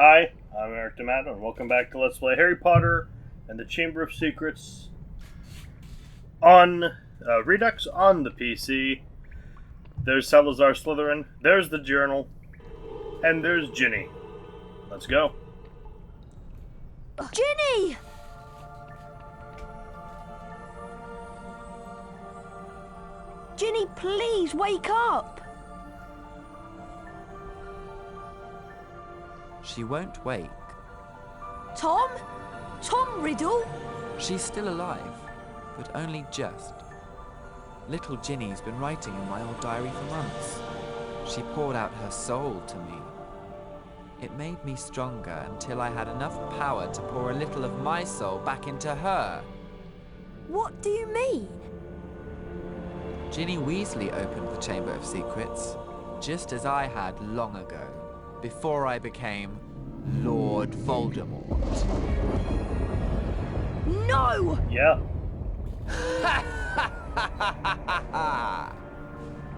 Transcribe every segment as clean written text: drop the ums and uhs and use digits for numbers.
Hi, I'm Eric D'Amato, and welcome back to Let's Play Harry Potter and the Chamber of Secrets on Redux on the PC. There's Salazar Slytherin, there's the journal, and there's Ginny. Let's go. Ginny! Ginny, please wake up! She won't wake. Tom? Tom Riddle? She's still alive, but only just. Little Ginny's been writing in my old diary for months. She poured out her soul to me. It made me stronger until I had enough power to pour a little of my soul back into her. What do you mean? Ginny Weasley opened the Chamber of Secrets, just as I had long ago, before I became Lord Voldemort. No! Yeah.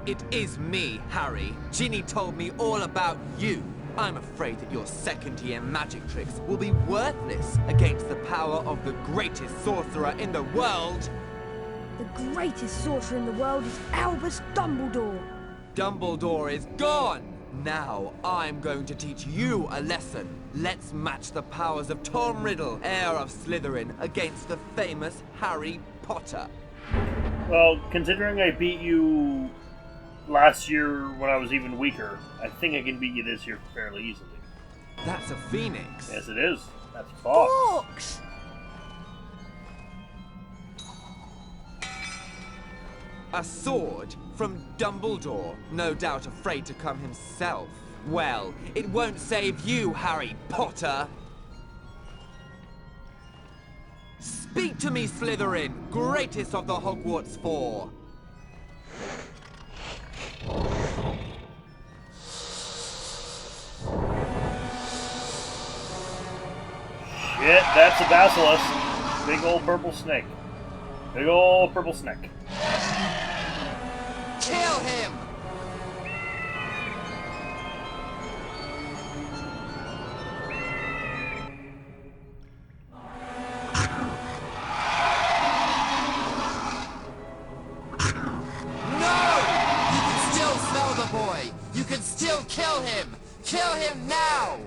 It is me, Harry. Ginny told me all about you. I'm afraid that your second-year magic tricks will be worthless against the power of the greatest sorcerer in the world. The greatest sorcerer in the world is Albus Dumbledore. Dumbledore is gone. Now I'm going to teach you a lesson. Let's match the powers of Tom Riddle, heir of Slytherin, against the famous Harry Potter. Well, considering I beat you last year when I was even weaker, I think I can beat you this year fairly easily. That's a phoenix. Yes, it is. That's Fox. Fox! A sword from Dumbledore, no doubt afraid to come himself. Well, it won't save you, Harry Potter. Speak to me, Slytherin, greatest of the Hogwarts Four. Shit, that's a Basilisk. Big old purple snake. Big old purple snake. Kill him! You can still kill him! Kill him now!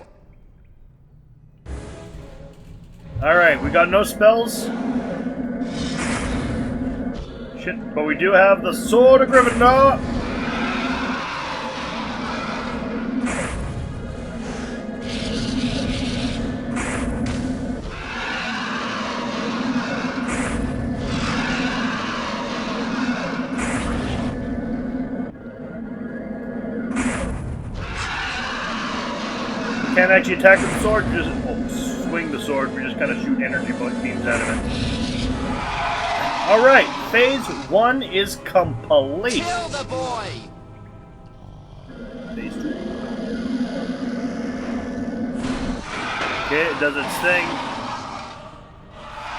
Alright, we got no spells. Shit, but we do have the Sword of Gryffindor! Can't actually attack with the sword, you just swing the sword, we just kind of shoot energy beams out of it. Alright, phase 1 is complete. Kill the boy! Phase 2. Okay, it does its thing.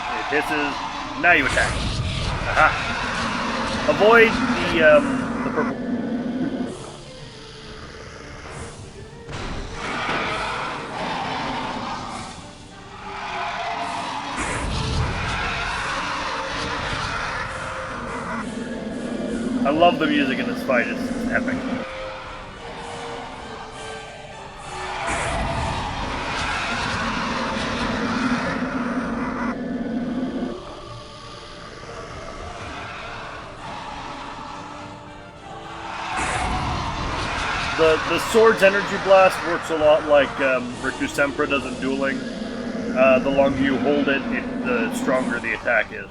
It hisses. Now you attack. Aha. Avoid the purple. I love the music in this fight, it's epic. The sword's energy blast works a lot like Ritu Sempra does in dueling. The longer you hold it, the stronger the attack is.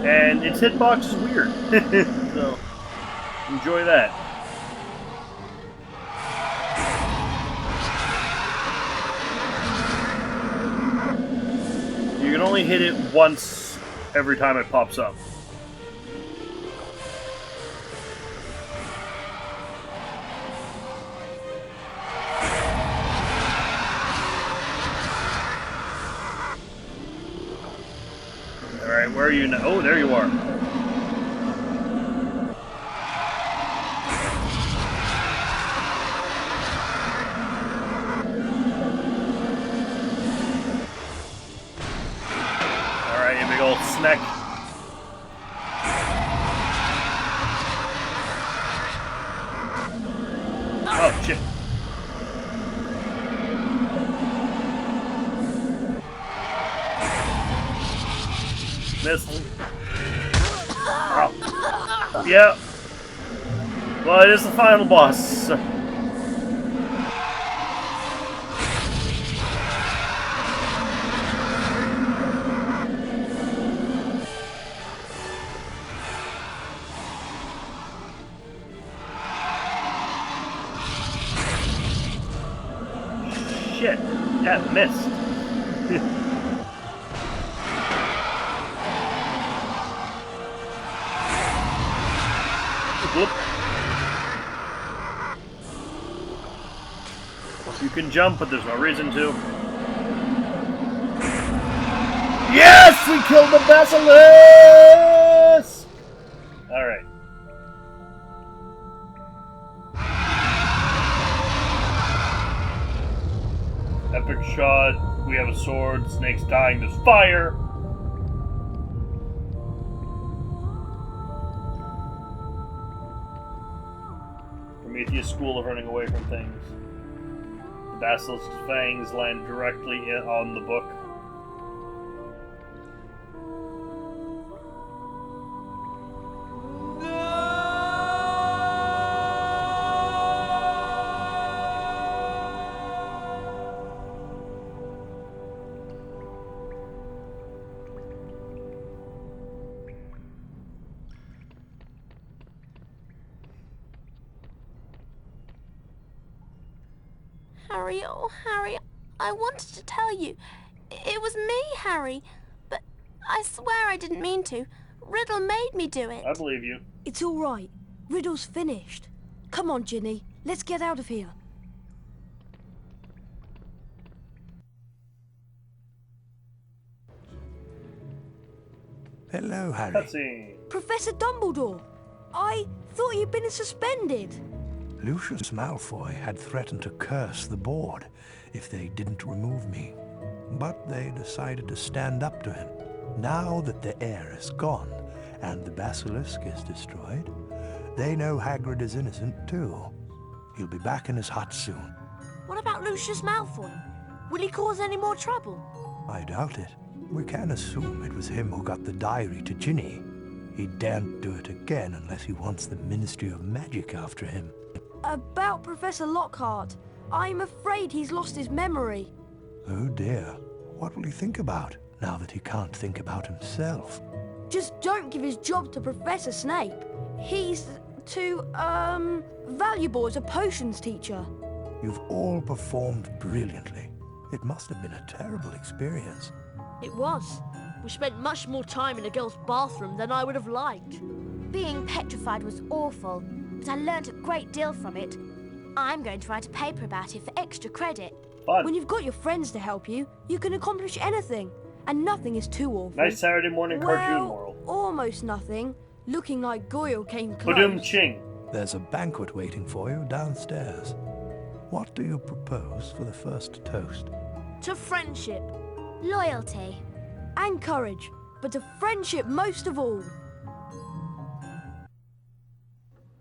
And its hitbox is weird, so enjoy that. You can only hit it once every time it pops up. Alright, where are you now? Oh, there you are. neck. Oh, shit. Missed. Oh. Yeah. Well, it is the final boss. Shit. That missed. Whoop. You can jump, but there's no reason to. Yes! We killed the Basilisk! Alright. Epic shot. We have a sword. Snake's dying. There's fire. Prometheus' school of running away from things. The Basilisk's fangs land directly on the book. Harry, oh Harry, I wanted to tell you. It was me, Harry. But I swear I didn't mean to. Riddle made me do it. I believe you. It's all right. Riddle's finished. Come on, Ginny. Let's get out of here. Hello, Harry. Cutscene. Professor Dumbledore! I thought you'd been suspended. Lucius Malfoy had threatened to curse the board if they didn't remove me. But they decided to stand up to him. Now that the heir is gone and the Basilisk is destroyed, they know Hagrid is innocent too. He'll be back in his hut soon. What about Lucius Malfoy? Will he cause any more trouble? I doubt it. We can assume it was him who got the diary to Ginny. He daren't do it again unless he wants the Ministry of Magic after him. About Professor Lockhart. I'm afraid he's lost his memory. Oh dear. What will he think about now that he can't think about himself? Just don't give his job to Professor Snape. He's too, valuable as a potions teacher. You've all performed brilliantly. It must have been a terrible experience. It was. We spent much more time in a girl's bathroom than I would have liked. Being petrified was awful, but I learnt a great deal from it. I'm going to write a paper about it for extra credit. Fun. When you've got your friends to help you, you can accomplish anything. And nothing is too awful. Nice Saturday morning cartoon Well, world. almost nothing. Looking like Goyle came close. Badum ching. There's a banquet waiting for you downstairs. What do you propose for the first toast? To friendship. Loyalty. And courage. But to friendship most of all.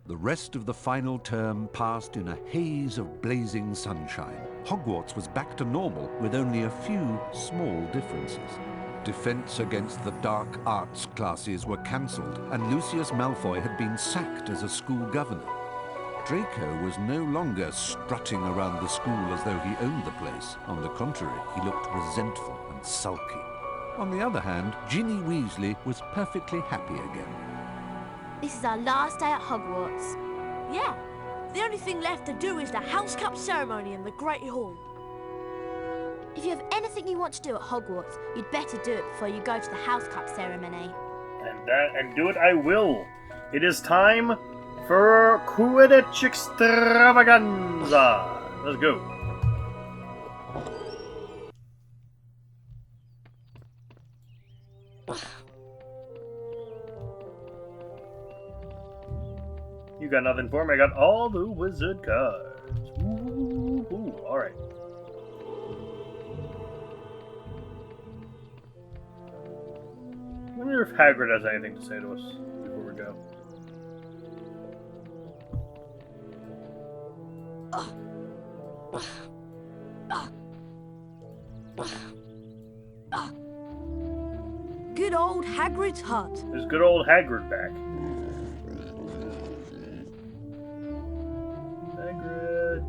The rest of the final term passed in a haze of blazing sunshine. Hogwarts was back to normal with only a few small differences. Defense against the dark arts classes were cancelled, and Lucius Malfoy had been sacked as a school governor. Draco was no longer strutting around the school as though he owned the place. On the contrary, he looked resentful and sulky. On the other hand, Ginny Weasley was perfectly happy again. This is our last day at Hogwarts. Yeah. The only thing left to do is the House Cup ceremony in the Great Hall. If you have anything you want to do at Hogwarts, you'd better do it before you go to the House Cup ceremony. And do it I will. It is time for Quidditch Extravaganza. Let's go. You got nothing for me. I got all the wizard cards. Ooh, all right. wonder if Hagrid has anything to say to us before we go. Good old Hagrid's hut. There's good old Hagrid back. Hagrid.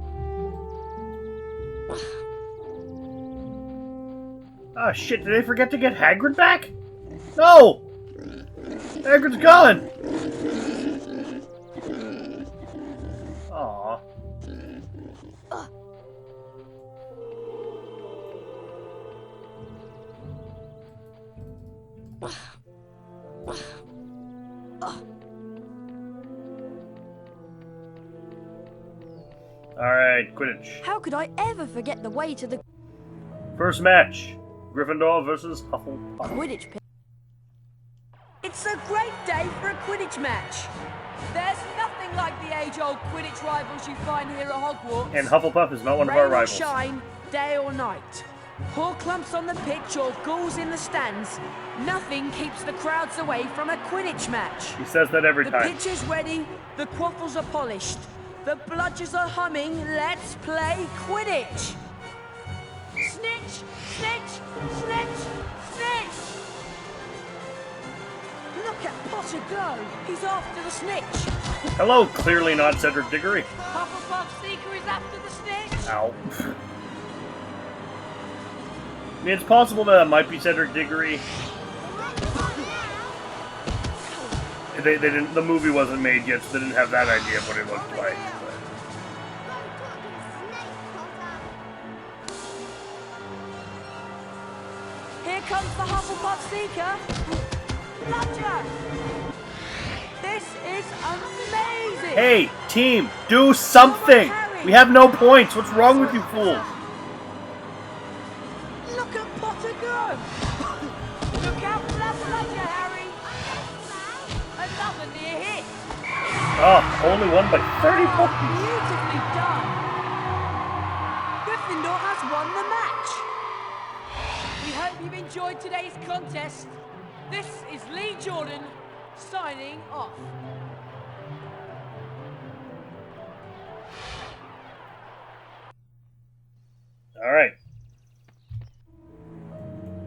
Ah, shit, did I forget to get Hagrid back? No! Hagrid's gone! Aww. Alright, Quidditch. How could I ever forget the way to the First match. Gryffindor versus Hufflepuff. Quidditch pit? It's a great day for a Quidditch match. There's nothing like the age-old Quidditch rivals you find here at Hogwarts. And Hufflepuff is not one of Rain our or rivals. shine, day or night. Horcrux on the pitch or ghouls in the stands, nothing keeps the crowds away from a Quidditch match. He says that every The time. pitch is ready, the quaffles are polished, the bludgers are humming, let's play Quidditch! Snitch! Snitch! Snitch! Snitch! Look at Potter go! He's after the snitch! Hello, clearly not Cedric Diggory. Hufflepuff Seeker is after the snitch! Ow. I mean, it's possible that it might be Cedric Diggory. They didn't. The movie wasn't made yet, so they didn't have that idea of what it looked like. Here comes the Hufflepuff Seeker! Bludger! This is amazing! Hey, team, do something! We have no points. What's wrong with you fools? Look at Potter go! Look out for that bludger, Harry! Another near hit! Oh, only won by 30 points. Beautifully done! Gryffindor has won the match! We hope you've enjoyed today's contest. This is Lee Jordan, signing off. All right.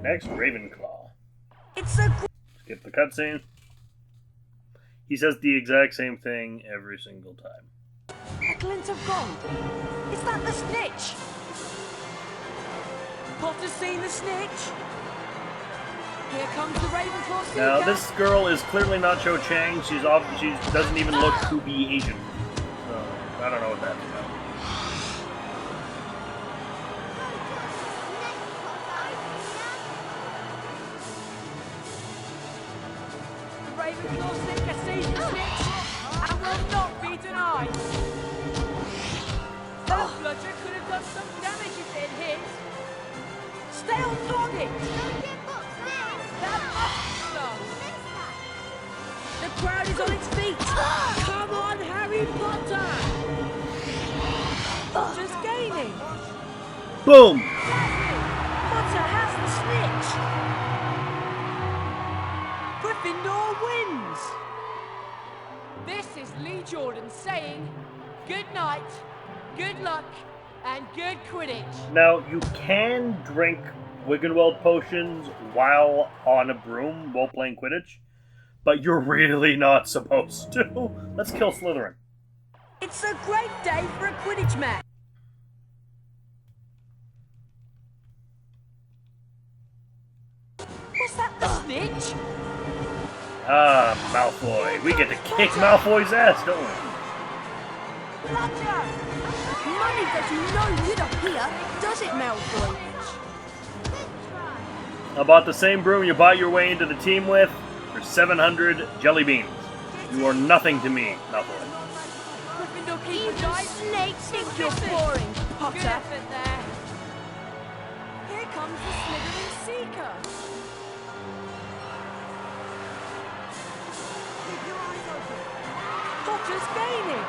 Next, Ravenclaw. It's a Skip the cutscene. He says the exact same thing every single time. A glint of gold. Is that the snitch? Potter's seen the snitch. Here comes the Ravenclaw Seeker. Now, this girl is clearly not Cho Chang. She doesn't even look to be Asian. So, I don't know what that's about. The Ravenclaw Seeker sees the snitch and will not be denied. That bludger could have done some damage if it had hit. Stay on target. That must stop. The crowd is on its feet. Come on, Harry Potter. Potter's gaining. Boom! Potter has the snitch. Gryffindor wins. This is Lee Jordan saying good night, good luck, and good Quidditch. Now, you can drink Wiggenweld potions while on a broom while playing Quidditch, but you're really not supposed to. Let's kill Slytherin. It's a great day for a Quidditch match. Was that the snitch? Ah, Malfoy. We get to kick Malfoy's ass, don't we? Bludger! Money does you no good up here, does it, Malfoy? About the same broom you bought your way into the team with for 700 jelly beans. You are nothing to me, Malfoy. Gryffindor keeper You dies. snakes think you're Good boring, Potter. effort there. Here comes the Slytherin Seeker. Keep your eyes open. Potter's gaining.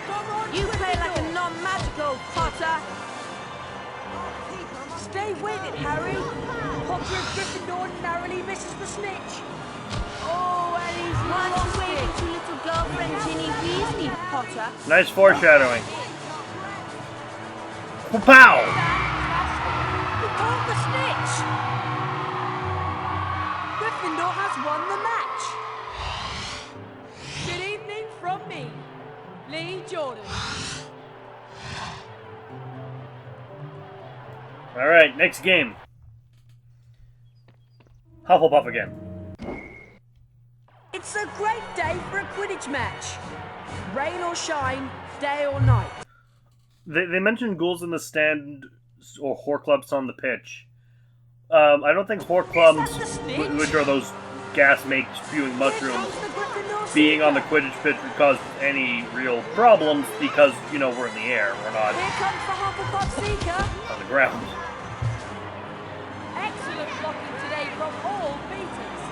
Come on, You play like a Gryffindor. non-magical, Potter. Stay with it, Harry. Potter of Gryffindor narrowly misses the snitch. Oh, and he's lost it. To little girlfriend Ginny Weasley, Potter. Nice foreshadowing. Pow! He caught the snitch. Gryffindor has won the match. Good evening from me, Lee Jordan. Alright, next game. Hufflepuff again. It's a great day for a Quidditch match. Rain or shine, day or night. They mentioned ghouls in the stand or Horcrux on the pitch. I don't think Horcrux, which are those gas-spewing mushrooms, being on the Quidditch pitch would cause any real problems because, you know, we're in the air. We're not Here comes the Hufflepuff Seeker. on the ground. Excellent blocking today from all beaters.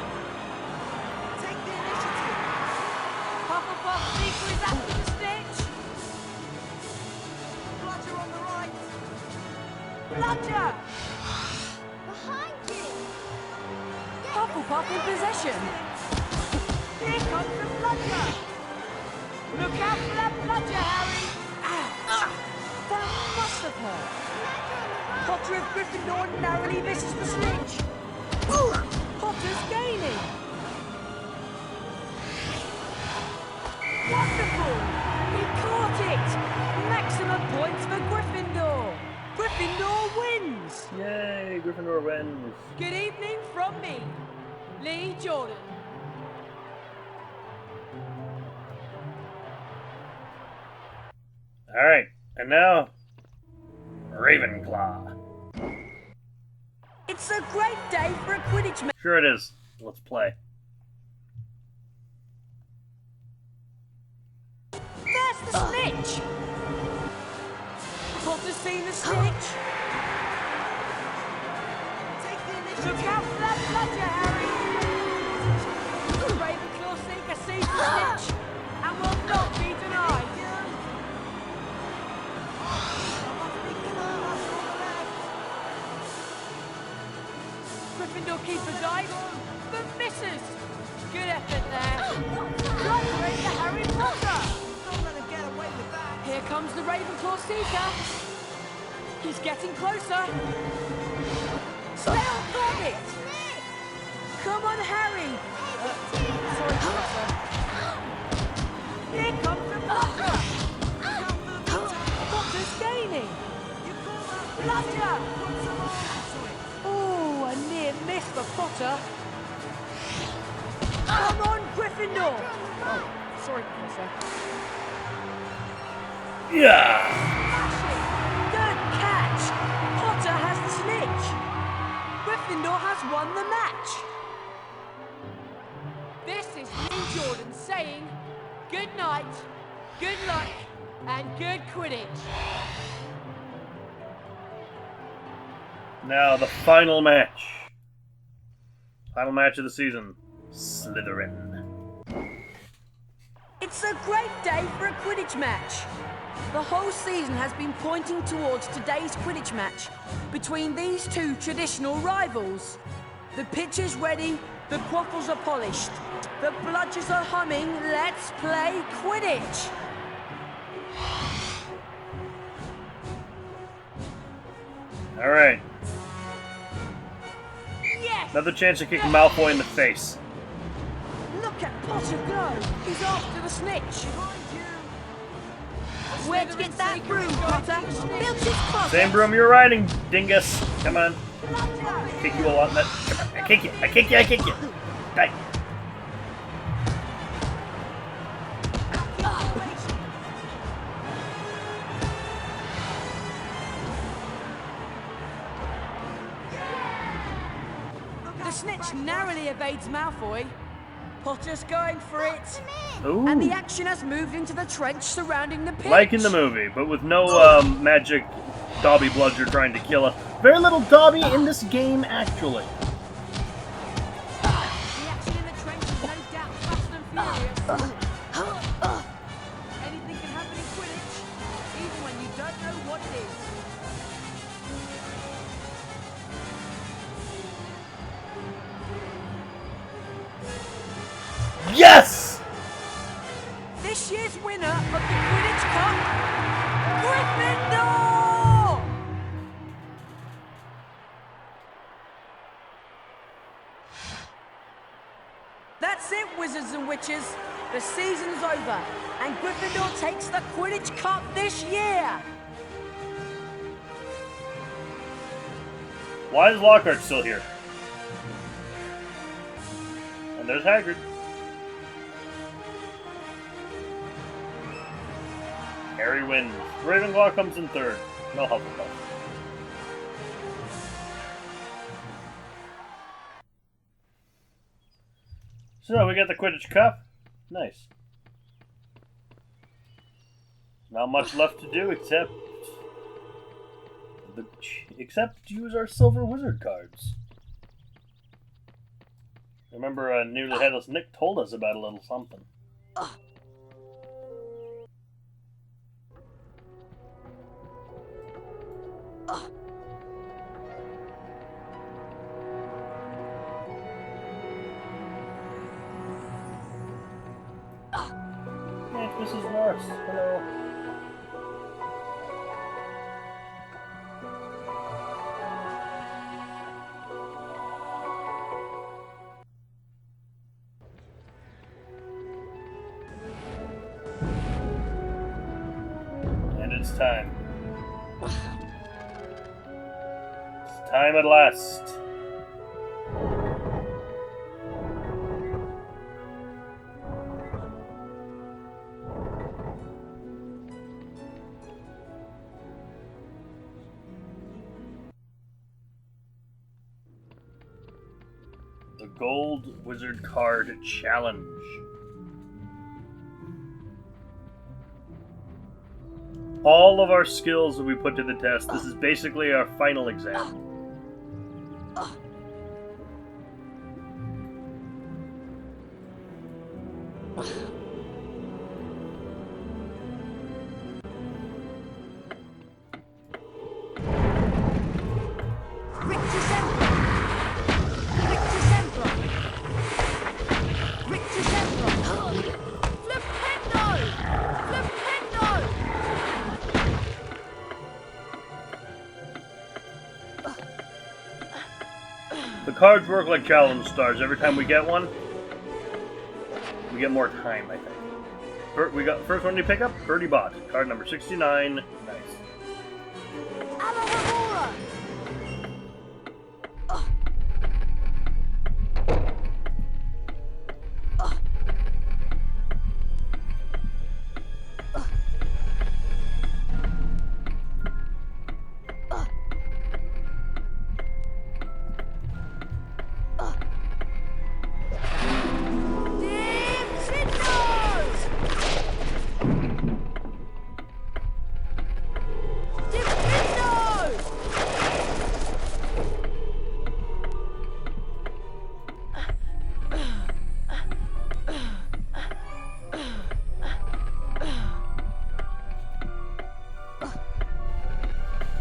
Take the initiative. Hufflepuff Seeker is after the snitch. Bludger on the right. Bludger! Behind you. Hufflepuff in possession. Here comes the bludger. Look out for that bludger, Harry. Ouch! That must have hurt. Potter of Gryffindor narrowly misses the snitch. Ooh, Potter's gaining. Wonderful! He caught it! Maximum points for Gryffindor. Gryffindor wins. Yay, Gryffindor wins. Good evening from me, Lee Jordan. Alright, and now, Ravenclaw. It's a great day for a Quidditch match. Sure it is. Let's play. There's the snitch. Potter's seen the snitch. Look out for that bludger, Harry. Ravenclaw Seeker sees the snitch and will not be denied. Gryffindor keeper dives, but misses. Good effort there. Right away to Harry Potter. Not gonna get away with that. Here comes the Ravenclaw Seeker. He's getting closer. Stay on target. Come on, Harry. Sorry, Potter. Here comes the Potter. Potter's gaining. Bludger. Oh, a near miss for Potter. Come on, Gryffindor. Oh, sorry, Potter. Yeah! Good catch. Potter has the snitch. Gryffindor has won the match. This is Lee Jordan saying good night, good luck, and good Quidditch. Now the final match. Final match of the season. Slytherin. It's a great day for a Quidditch match. The whole season has been pointing towards today's Quidditch match between these two traditional rivals. The pitch is ready, the quaffles are polished, the bludgers are humming, let's play Quidditch! Alright. Yes! Another chance to kick Malfoy in the face. Look at Potter go! He's after the snitch! Where'd you get that broom, Potter? Built his closet. Same broom you're riding, dingus. Come on. Kick you a lot. Come on. I kick you. I kick you. I kick you. Die. The snitch narrowly evades Malfoy. Potter's going for it. Ooh. And the action has moved into the trench surrounding the pitch. Like in the movie, but with no magic Dobby Bludger trying to kill us. Very little Dobby in this game, actually. The action in the trench is no doubt fast and furious. Anything can happen in Quidditch, even when you don't know what it is. wizards and witches. The season's over, and Gryffindor takes the Quidditch Cup this year. Why is Lockhart still here? And there's Hagrid. Harry wins. Ravenclaw comes in third. No Hufflepuff. So we got the Quidditch Cup. Nice. Not much left to do except use our silver wizard cards. Remember, Nearly Headless Nick told us about a little something. Hey, Mrs. Norris. Hello. And it's time. It's time at last. The Gold Wizard Card Challenge. All of our skills will be put to the test. This is basically our final exam. The cards work like challenge stars. Every time we get one, we get more time, I think. We got first one you pick up, Birdie Bot. Card number 69. Nice.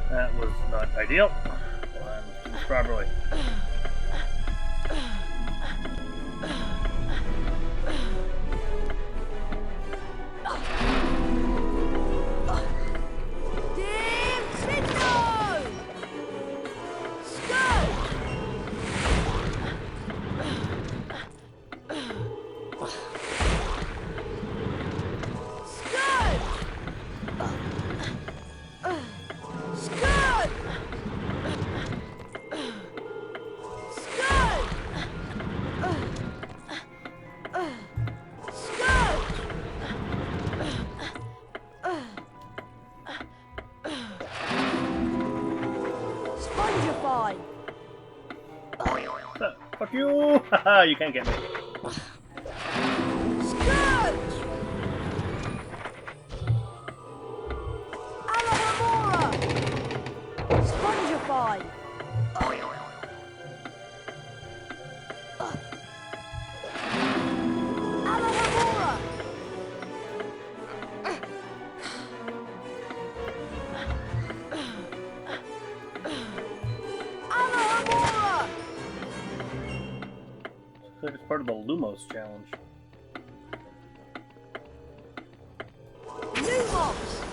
That was not ideal. Do this properly. Fuck you! Haha, you can't get me. Looks like it's part of the Lumos challenge. Lumos!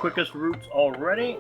quickest routes already.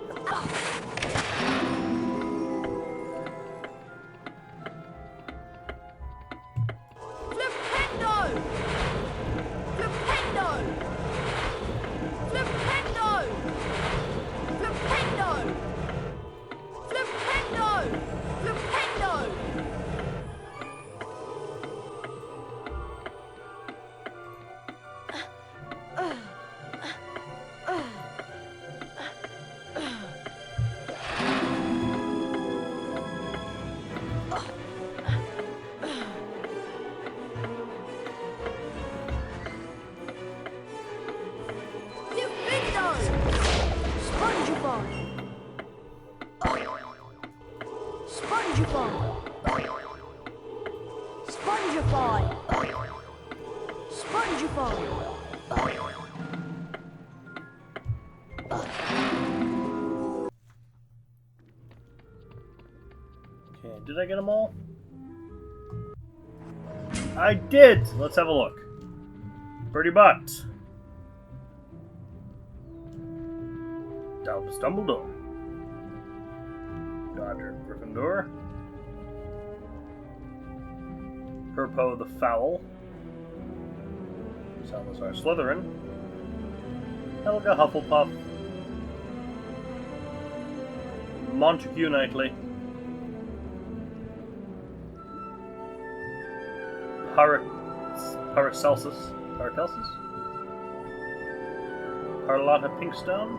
Okay, did I get them all? I did! Let's have a look. Birdie Butt. Albus Dumbledore. Dodger Gryffindor. Herpo the Fowl. Salazar Slytherin. Helga Hufflepuff. Montague Knightley. Paracelsus. Carlotta Pinkstone.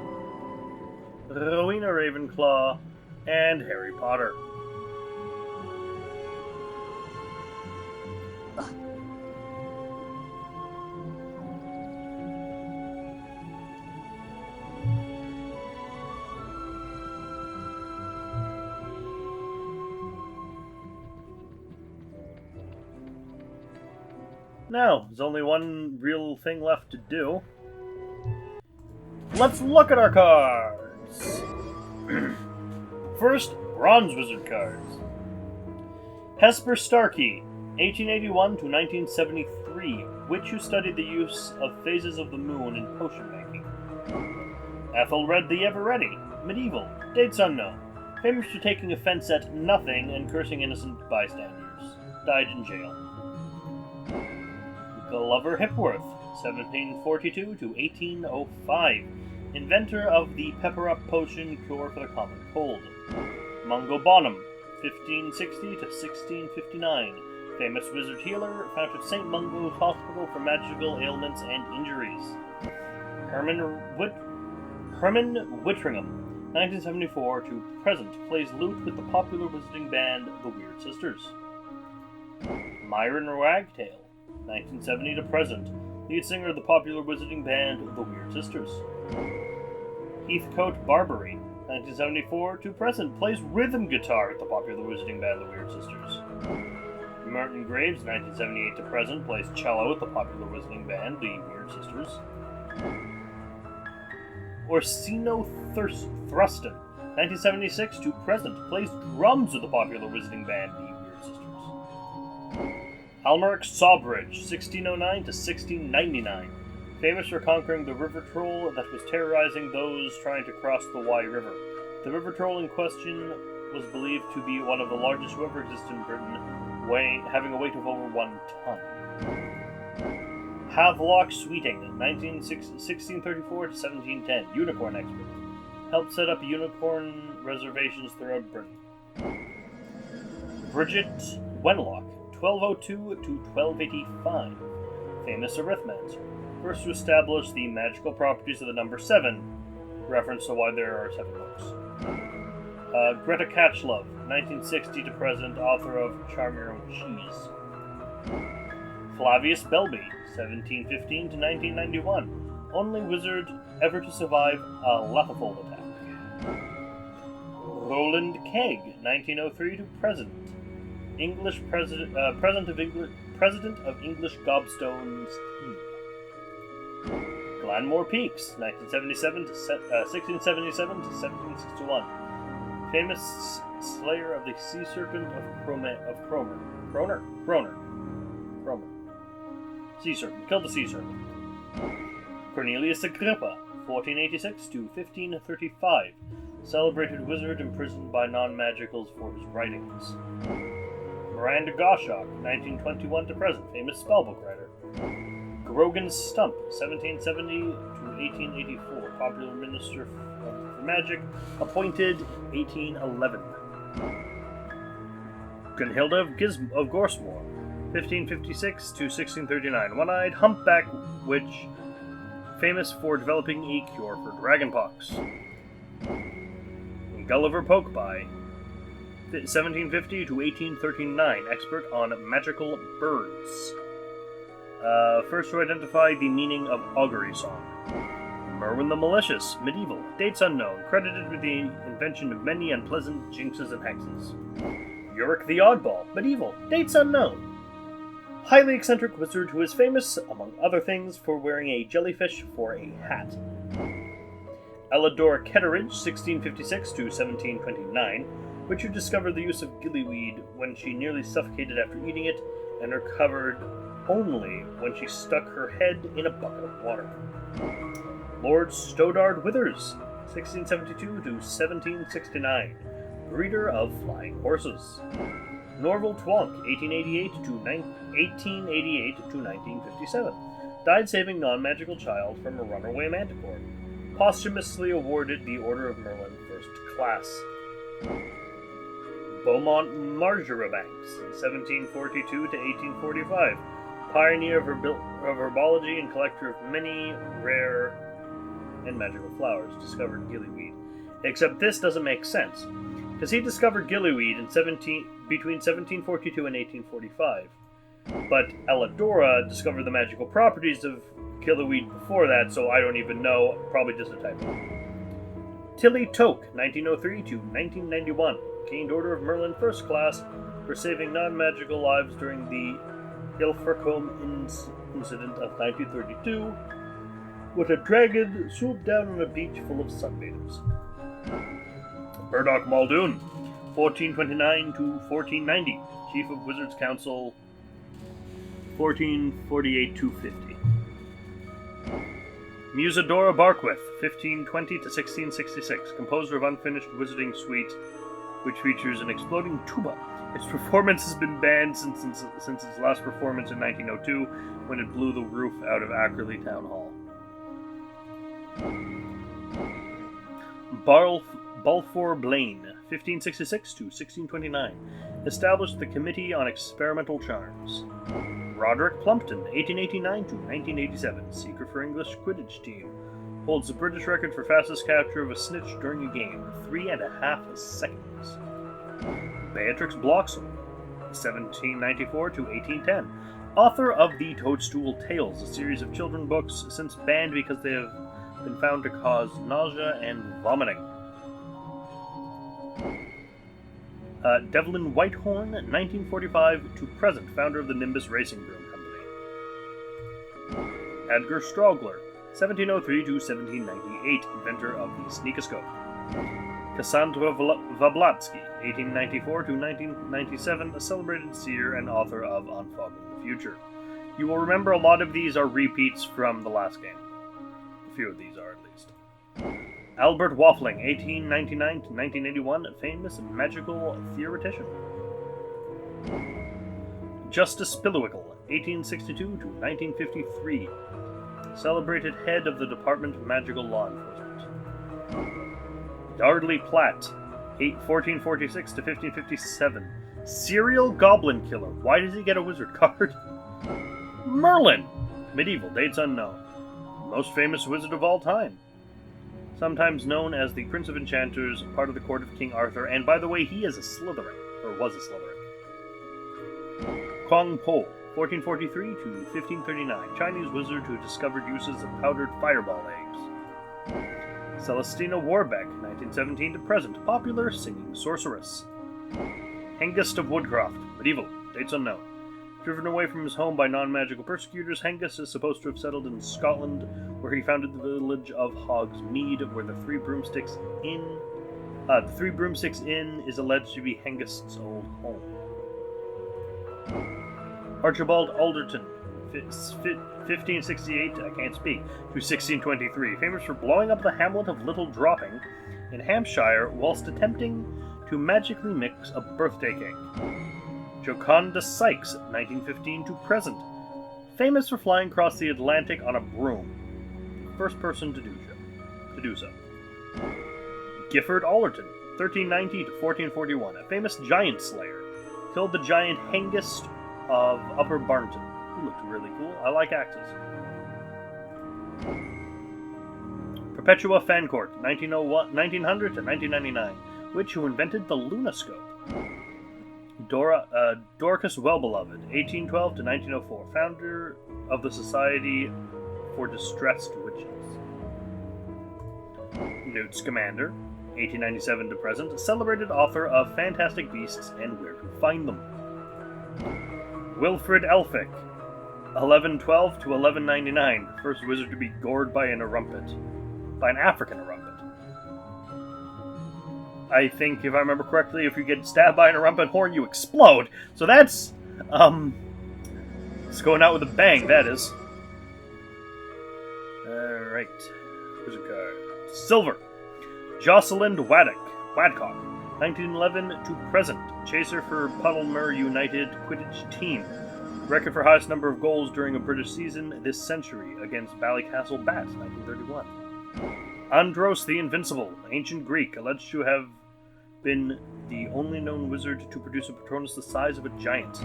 Rowena Ravenclaw. And Harry Potter. Now, there's only one real thing left to do. Let's look at our cards! First, Bronze Wizard cards. Hesper Starkey, 1881 to 1973, witch who studied the use of phases of the moon in potion making. Ethelred the Ever-Ready, medieval, dates unknown, famous for taking offense at nothing and cursing innocent bystanders, died in jail. Gulliver Hipworth, 1742 to 1805, inventor of the pepper-up potion cure for the common cold. Mungo Bonham, 1560 to 1659, famous wizard healer, founded St. Mungo's Hospital for magical ailments and injuries. Herman Whitteringham, 1974 to present, plays lute with the popular wizarding band The Weird Sisters. Myron Wagtail, 1970 to present, lead singer of the popular wizarding band The Weird Sisters. Heathcote Barbary, 1974 to present, plays rhythm guitar with the popular wizarding band The Weird Sisters. Merton Graves, 1978 to present, plays cello with the popular wizarding band The Weird Sisters. Orsino Thruston, 1976 to present, plays drums with the popular wizarding band The Weird Sisters. Almeric Sawbridge, 1609 to 1699, famous for conquering the river troll that was terrorizing those trying to cross the Wye River. The river troll in question was believed to be one of the largest who ever existed in Britain, having a weight of over 1 ton. Havelock Sweeting, 1634 to 1710, unicorn expert, helped set up unicorn reservations throughout Britain. Bridget Wenlock, 1202 to 1285, famous arithmancer, first to establish the magical properties of the number 7, reference to why there are 7 books. Greta Catchlove, 1960 to present, author of Charm Your Own Cheese. Flavius Belby, 1715 to 1991, only wizard ever to survive a Lethafold attack. Roland Kegg, 1903 to present, English president of English Gobstones team. Glanmore Peaks, 1677 to 1761, famous slayer of the sea serpent of Cromer. Sea serpent, killed the sea serpent. Cornelius Agrippa, 1486 to 1535. Celebrated wizard imprisoned by non-magicals for his writings. Miranda Goshawk, 1921 to present, famous spellbook writer. Grogan's Stump, 1770 to 1884, popular minister for magic, appointed 1811. Gunhilda of Gorsmore, 1556 to 1639, one-eyed humpback witch, famous for developing a cure for dragonpox. Gulliver Pokeby, 1750 to 1839, expert on magical birds. First to identify the meaning of augury song. Merwin the Malicious, medieval, dates unknown, credited with the invention of many unpleasant jinxes and hexes. Yorick the Oddball, medieval, dates unknown. Highly eccentric wizard who is famous, among other things, for wearing a jellyfish for a hat. Ellador Ketteridge, 1656 to 1729, which who discovered the use of gillyweed when she nearly suffocated after eating it, and recovered only when she stuck her head in a bucket of water. Lord Stodard Withers, 1672 to 1769, breeder of flying horses. Norval Twonk, 1888 to 1957, died saving non-magical child from a runaway manticore. Posthumously awarded the Order of Merlin First Class. Beaumont Marjoribanks, 1742 to 1845, pioneer of herbology and collector of many rare and magical flowers, discovered gillyweed. Except this doesn't make sense, because he discovered gillyweed between 1742 and 1845, but Elladora discovered the magical properties of gillyweed before that, so I don't even know, probably just a typo. Tilly Toke, 1903 to 1991, gained Order of Merlin First Class for saving non-magical lives during the Ilfracombe incident of 1932, when a dragon swooped down on a beach full of sunbathers. Burdock Muldoon, 1429 to 1490, Chief of Wizards Council, 1448 to 50. Musadora Barkwith, 1520 to 1666, composer of Unfinished Wizarding Suite, which features an exploding tuba. Its performance has been banned since its last performance in 1902, when it blew the roof out of Ackerley Town Hall. Balfour Blaine, 1566 to 1629, established the Committee on Experimental Charms. Roderick Plumpton, 1889 to 1987, seeker for English Quidditch team, holds the British record for fastest capture of a snitch during a game, 3.5 seconds. Beatrix Bloxham, 1794 to 1810, author of the Toadstool Tales, a series of children's books since banned because they have been found to cause nausea and vomiting. Devlin Whitehorn, 1945 to present, founder of the Nimbus Racing Broom Company. Edgar Strogler, 1703 to 1798, inventor of the Sneakoscope. Cassandra Vablatsky, 1894 to 1997, a celebrated seer and author of Unfogging the Future. You will remember a lot of these are repeats from the last game. A few of these are, at least. Albert Waffling, 1899 to 1981, a famous magical theoretician. Justice Spilliwickle, 1862 to 1953, celebrated head of the Department of Magical Law Enforcement. Dardley Platt, 1446 to 1557, serial goblin killer. Why does he get a wizard card? Merlin, medieval, dates unknown, most famous wizard of all time. Sometimes known as the Prince of Enchanters, part of the court of King Arthur, and by the way, he is a Slytherin, or was a Slytherin. Kong Po, 1443 to 1539, Chinese wizard who discovered uses of powdered fireball eggs. Celestina Warbeck, 1917 to present, popular singing sorceress. Hengist of Woodcroft, medieval, dates unknown. Driven away from his home by non-magical persecutors, Hengist is supposed to have settled in Scotland, where he founded the village of Hogsmeade, where the Three Broomsticks Inn is alleged to be Hengist's old home. Archibald Alderton, 1568, I can't speak, to 1623, famous for blowing up the hamlet of Little Dropping in Hampshire whilst attempting to magically mix a birthday cake. Joconda Sykes, 1915 to present, famous for flying across the Atlantic on a broom. First person to do so. Gifford Allerton, 1390 to 1441, a famous giant slayer, killed the giant Hengist of Upper Barnton. He looked really cool. I like axes. Perpetua Fancourt, 1900 to 1999, witch who invented the lunoscope. Dorcas Wellbeloved, 1812 to 1904, founder of the Society for Distressed Witches. Newt Scamander, 1897 to present, celebrated author of Fantastic Beasts and Where to Find Them. Wilfrid Elphick, 1112 to 1199, first wizard to be gored by an African Erumpet. I think, if I remember correctly, if you get stabbed by an Erumpet horn, you explode. So that's, it's going out with a bang, that is. Alright. Here's a card. Silver. Jocelyn Wadcock, 1911 to present, chaser for Puddlemere United Quidditch team. Record for highest number of goals during a British season this century against Ballycastle Bats, 1931. Andros the Invincible, ancient Greek, alleged to have been the only known wizard to produce a Patronus the size of a giant.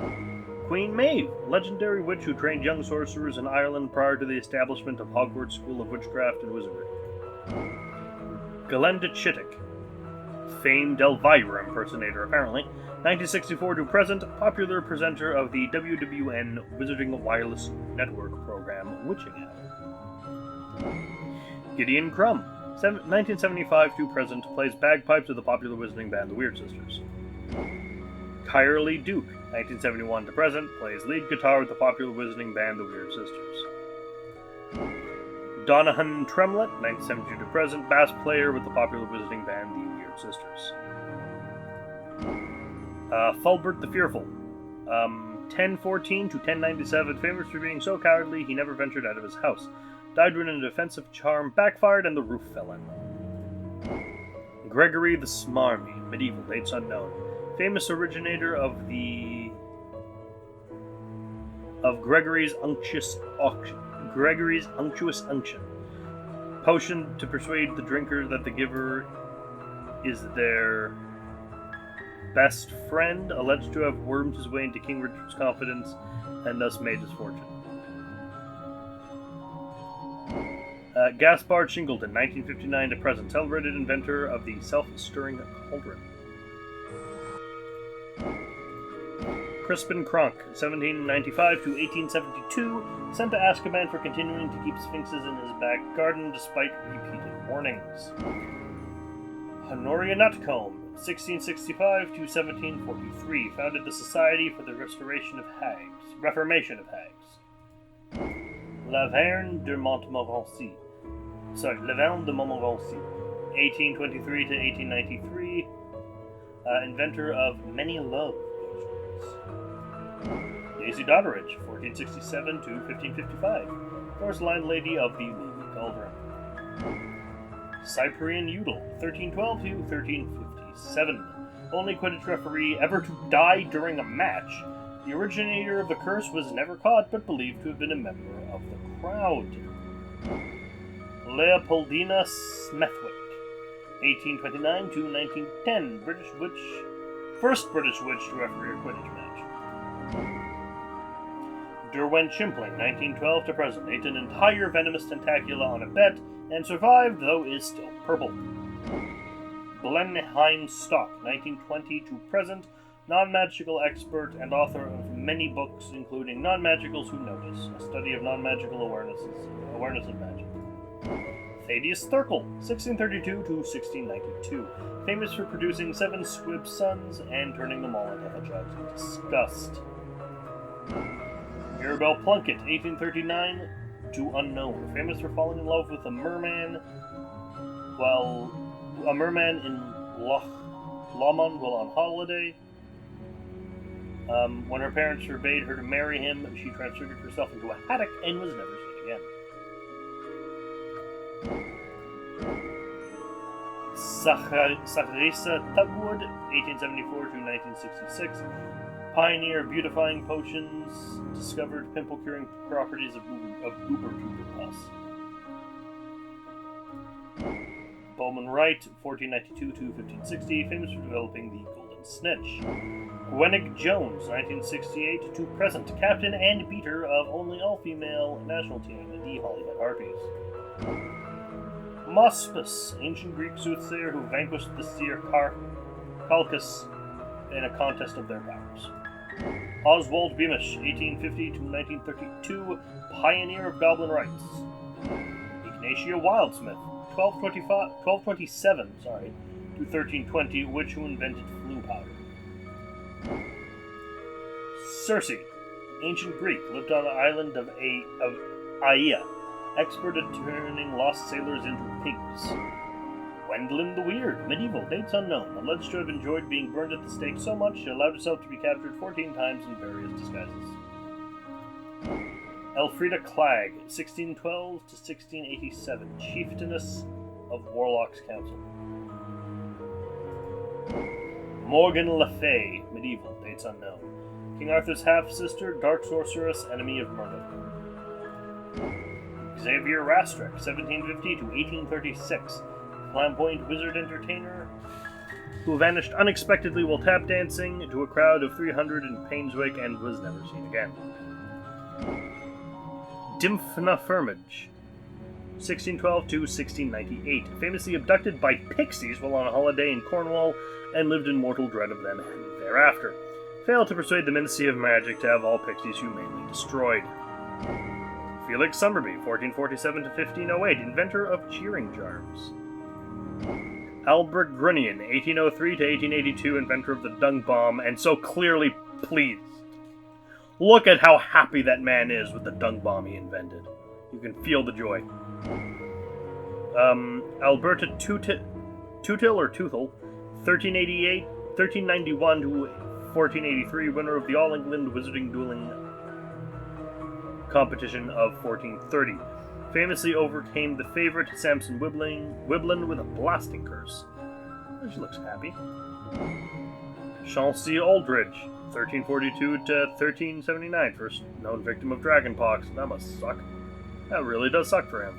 Queen Maeve, legendary witch who trained young sorcerers in Ireland prior to the establishment of Hogwarts School of Witchcraft and Wizardry. Galenda Chittick, famed Elvira impersonator apparently, 1964 to present, popular presenter of the WWN Wizarding Wireless Network program Witching Hour. Gideon Crumb, 1975 to present, plays bagpipes of the popular wizarding band The Weird Sisters. Kyerly Duke, 1971 to present, plays lead guitar with the popular wizarding band The Weird Sisters. Donohan Tremlett, 1972 to present, bass player with the popular wizarding band The Weird Sisters. Fulbert the Fearful, 1014 to 1097, famous for being so cowardly he never ventured out of his house. Died when an offensive charm backfired and the roof fell in. Gregory the Smarmy, medieval, dates unknown. Famous originator of Gregory's Unctuous Unction. Potion to persuade the drinker that the giver is their best friend, alleged to have wormed his way into King Richard's confidence and thus made his fortune. Gaspard Shingleton, 1959 to present, celebrated inventor of the self-stirring cauldron. Crispin Kronk, 1795 to 1872, sent to Azkaban for continuing to keep sphinxes in his back garden despite repeated warnings. Honoria Nutcombe, 1665 to 1743, founded the Society for the Reformation of Hags. Laverne de Montmorency, 1823 to 1893, inventor of many love potions. Daisy Dodderidge, 1467 to 1555, first line lady of the Movie Cauldron. Cyprian Udall, 1312 to 1357, only Quidditch referee ever to die during a match. The originator of the curse was never caught, but believed to have been a member of the crowd. Leopoldina Smethwick, 1829 to 1910, first British witch to referee a Quidditch match. Derwent Chimpling, 1912 to present, ate an entire venomous tentacula on a bet and survived, though is still purple. Blenheim Stock, 1920 to present, non-magical expert and author of many books, including Non-Magicals Who Notice, a study of non-magical awareness of magic. Thaddeus Thurkle, 1632 to 1692, famous for producing 7 squib sons and turning them all into hedgehogs in disgust. Mirabelle Plunkett, 1839 to unknown, famous for falling in love with a merman in Loch Lomond while on holiday. When her parents forbade her to marry him, she transfigured herself into a haddock and was never seen again. Saharissa Tugwood, 1874 to 1966. Pioneer of beautifying potions, discovered pimple-curing properties of Uber pus. Bowman Wright, 1492 to 1560, famous for developing the Golden Snitch. Gwennick Jones, 1968 to present, captain and beater of only all-female national team, the Holyhead Harpies. Mospus, ancient Greek soothsayer who vanquished the seer Calchas in a contest of their powers. Oswald Beamish, 1850 to 1932, pioneer of goblin rites. Ignatia Wildsmith, 1227 to 1320, witch who invented flu powder. Circe, ancient Greek, lived on the island of Aia, expert at turning lost sailors into pigs. Gwendolyn the Weird, medieval, dates unknown, alleged to have enjoyed being burned at the stake so much she allowed herself to be captured 14 times in various disguises. Elfrida Clegg, 1612 to 1687, chieftainess of Warlock's Council. Morgan Le Fay, medieval, dates unknown, King Arthur's half-sister, dark sorceress, enemy of Murdoch. Xavier Rastrick, 1750 to 1836, flamboyant wizard entertainer who vanished unexpectedly while tap dancing to a crowd of 300 in Painswick and was never seen again. Dymphna Firmage, 1612 to 1698, famously abducted by pixies while on a holiday in Cornwall and lived in mortal dread of them thereafter. Failed to persuade the Ministry of Magic to have all pixies humanely destroyed. Felix Summerby, 1447 to 1508, inventor of cheering jars. Albert Grunion, 1803 to 1882, inventor of the dung bomb, and so clearly pleased. Look at how happy that man is with the dung bomb he invented. You can feel the joy. Alberta Tootle, 1391 to 1483, winner of the All England Wizarding Dueling Competition of 1430. Famously overcame the favorite Samson Wiblin with a blasting curse. She looks happy. Chauncey Aldridge, 1342 to 1379, first known victim of dragonpox. That must suck. That really does suck for him.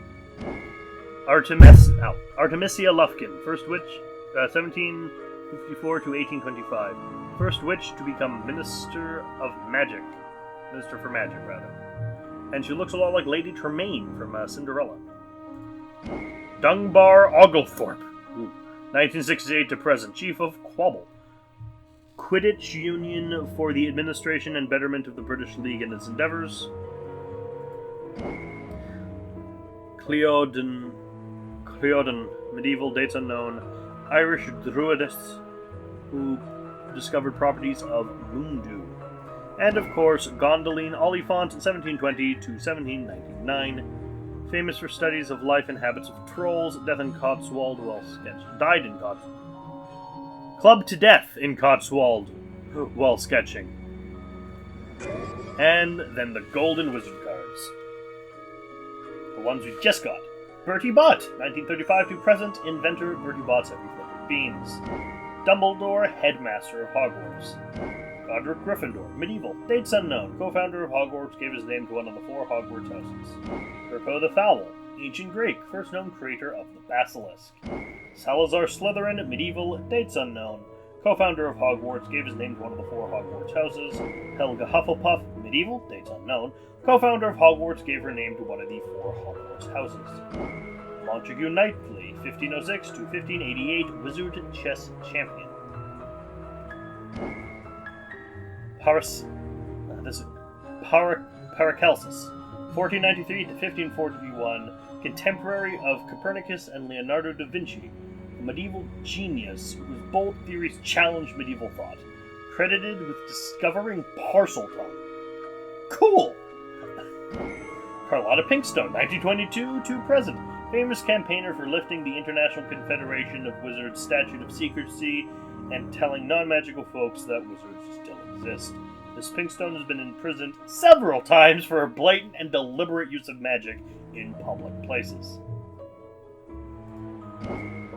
Artemisia Lufkin, first witch, 1754 to 1825. First witch to become Minister for Magic, rather. And she looks a lot like Lady Tremaine from Cinderella. Dunbar Oglethorpe, 1968 to present, Chief of Quabble. Quidditch Union for the administration and betterment of the British League and its endeavours. Cleodon, medieval, dates unknown, Irish druidess who discovered properties of moondew. And of course, Gondoline Oliphant, 1720 to 1799, famous for studies of life and habits of trolls, death in Cotswold, died in Cotswold. Clubbed to death in Cotswold while sketching. And then the Golden Wizard cards. The ones we just got. Bertie Bott, 1935 to present, inventor, Bertie Bott's every flip of beans. Dumbledore, headmaster of Hogwarts. Godric Gryffindor, medieval, dates unknown, co-founder of Hogwarts, gave his name to one of the 4 Hogwarts houses. Draco the Foul, ancient Greek, first known creator of the Basilisk. Salazar Slytherin, medieval, dates unknown, co-founder of Hogwarts, gave his name to one of the 4 Hogwarts houses. Helga Hufflepuff, medieval, dates unknown, co-founder of Hogwarts, gave her name to one of the 4 Hogwarts houses. Montague Knightley, 1506 to 1588, wizard chess champion. Paracelsus, 1493 to 1541, contemporary of Copernicus and Leonardo da Vinci, a medieval genius whose bold theories challenged medieval thought, credited with discovering Parseltongue. Cool! Carlotta Pinkstone, 1922 to present, famous campaigner for lifting the International Confederation of Wizards Statute of Secrecy and telling non-magical folks that wizards still exist. This pink stone has been imprisoned several times for a blatant and deliberate use of magic in public places.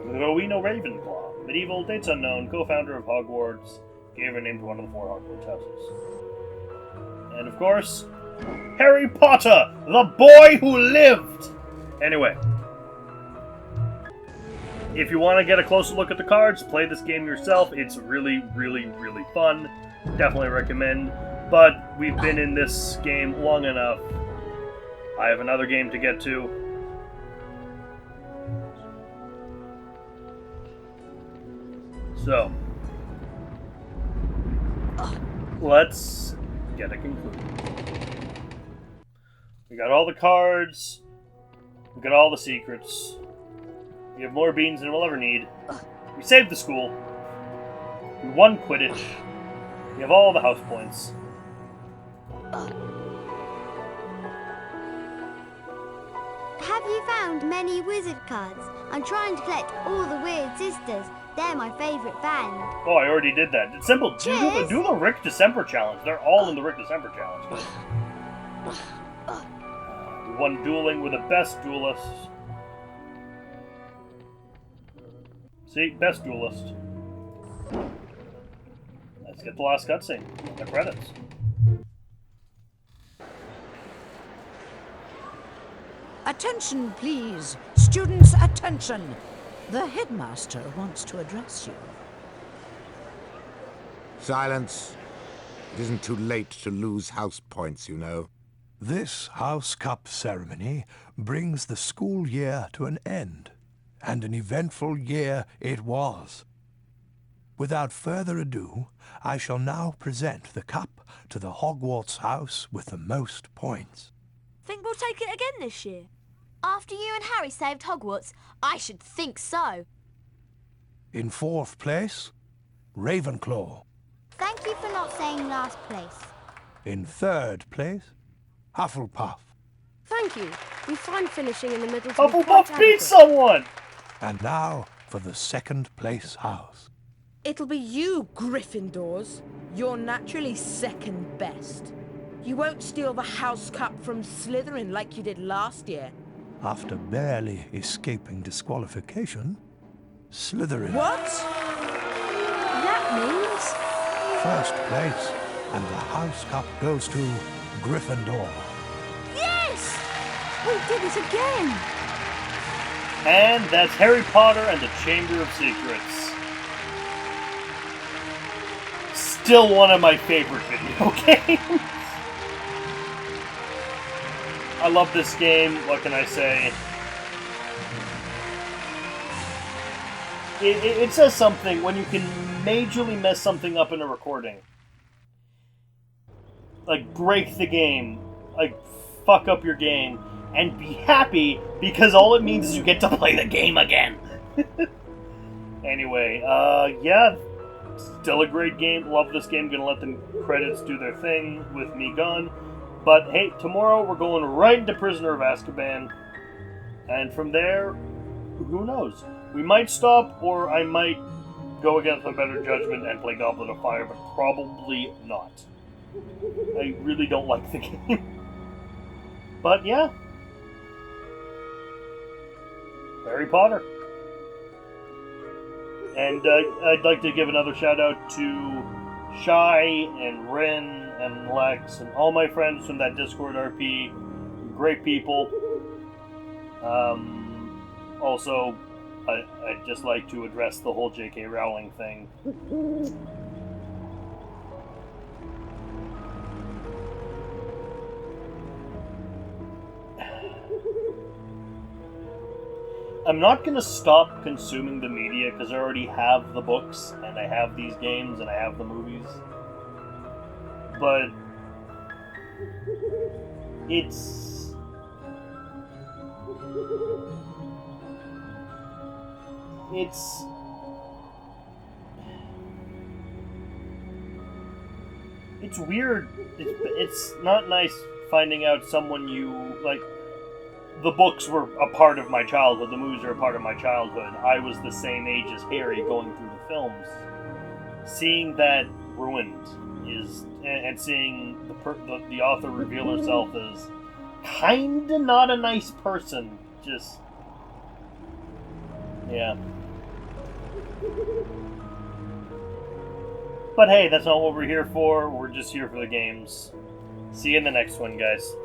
Rowena Ravenclaw, medieval, dates unknown, co-founder of Hogwarts, gave her name to one of the 4 Hogwarts houses. And of course, Harry Potter, the boy who lived! Anyway, if you want to get a closer look at the cards, play this game yourself. It's really, really, really fun. Definitely recommend. But we've been in this game long enough. I have another game to get to. So, let's get a conclusion. We got all the cards. We got all the secrets. We have more beans than we'll ever need. We saved the school. We won Quidditch. We have all the house points. Have you found many wizard cards? I'm trying to collect all the Weird Sisters. They're my favourite band. Oh, I already did that. It's simple. Do the Rick December challenge. They're all in the Rick December challenge. We won dueling. We're the best duelists. See? Best duelist. Let's get the last cutscene. The credits. Attention, please. Students, attention. The headmaster wants to address you. Silence. It isn't too late to lose house points, you know. This House Cup ceremony brings the school year to an end, and an eventful year it was. Without further ado, I shall now present the cup to the Hogwarts house with the most points. Think we'll take it again this year? After you and Harry saved Hogwarts, I should think so. In 4th place, Ravenclaw. Thank you for not saying last place. In 3rd place, Hufflepuff. Thank you. We find finishing in the middle to be quite Hufflepuff beat adequate. someone! And now for the 2nd place house. It'll be you, Gryffindors. You're naturally second best. You won't steal the House Cup from Slytherin like you did last year. After barely escaping disqualification, Slytherin. What? That means... 1st place, and the House Cup goes to Gryffindor. Yes! We did it again! And that's Harry Potter and the Chamber of Secrets. Still one of my favorite video games. I love this game. What can I say? It says something when you can majorly mess something up in a recording. Like, break the game. Like, fuck up your game. And be happy, because all it means is you get to play the game again. Anyway, yeah. Still a great game. Love this game. Gonna let the credits do their thing with me gone. But hey, tomorrow we're going right into Prisoner of Azkaban. And from there, who knows? We might stop, or I might go against my better judgment and play Goblet of Fire, but probably not. I really don't like the game. But yeah. Harry Potter. And I'd like to give another shout out to Shy and Ren and Lex and all my friends from that Discord RP. Great people. Also, I'd just like to address the whole J.K. Rowling thing. I'm not going to stop consuming the media because I already have the books and I have these games and I have the movies. But it's weird. It's not nice finding out someone you like. The books were a part of my childhood. The movies are a part of my childhood. I was the same age as Harry going through the films. Seeing that ruined and seeing the author reveal herself as kinda not a nice person. Just, yeah. But hey, that's not what we're here for. We're just here for the games. See you in the next one, guys.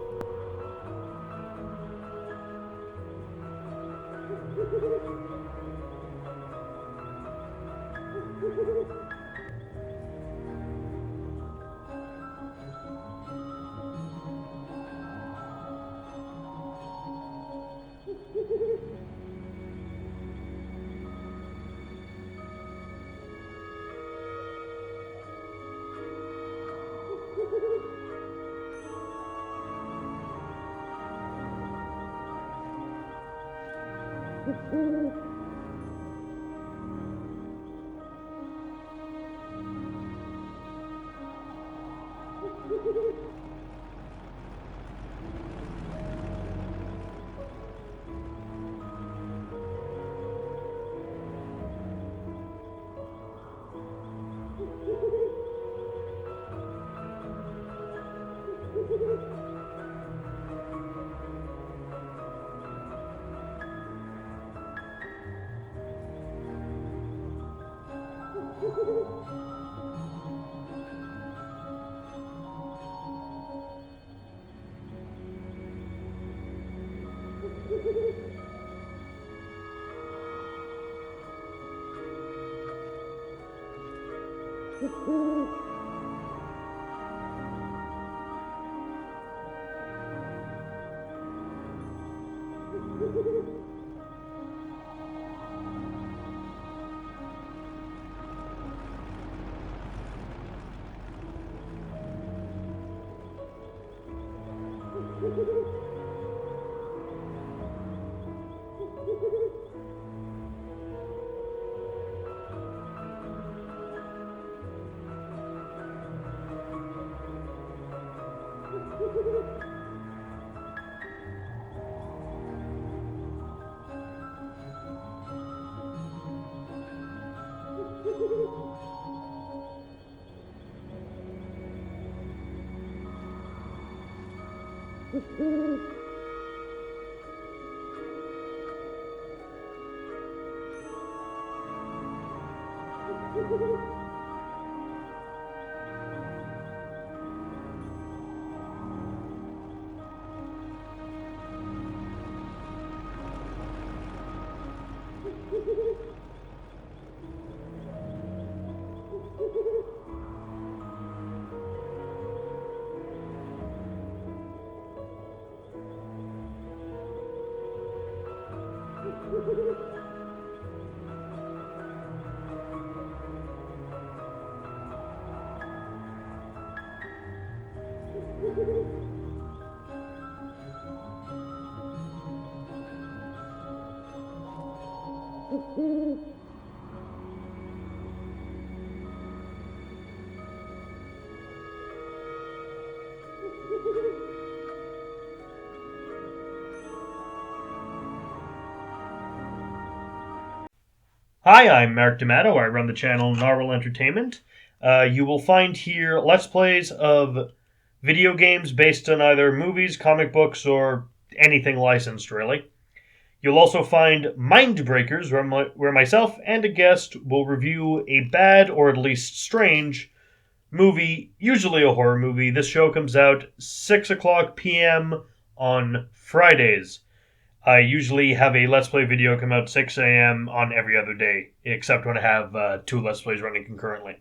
Hi, I'm Mark D'Amato. I run the channel Narwhal Entertainment. You will find here Let's Plays of video games based on either movies, comic books, or anything licensed, really. You'll also find Mind Breakers, where myself and a guest will review a bad, or at least strange, movie, usually a horror movie. This show comes out 6 o'clock p.m. on Fridays. I usually have a Let's Play video come out 6 a.m. on every other day, except when I have two Let's Plays running concurrently.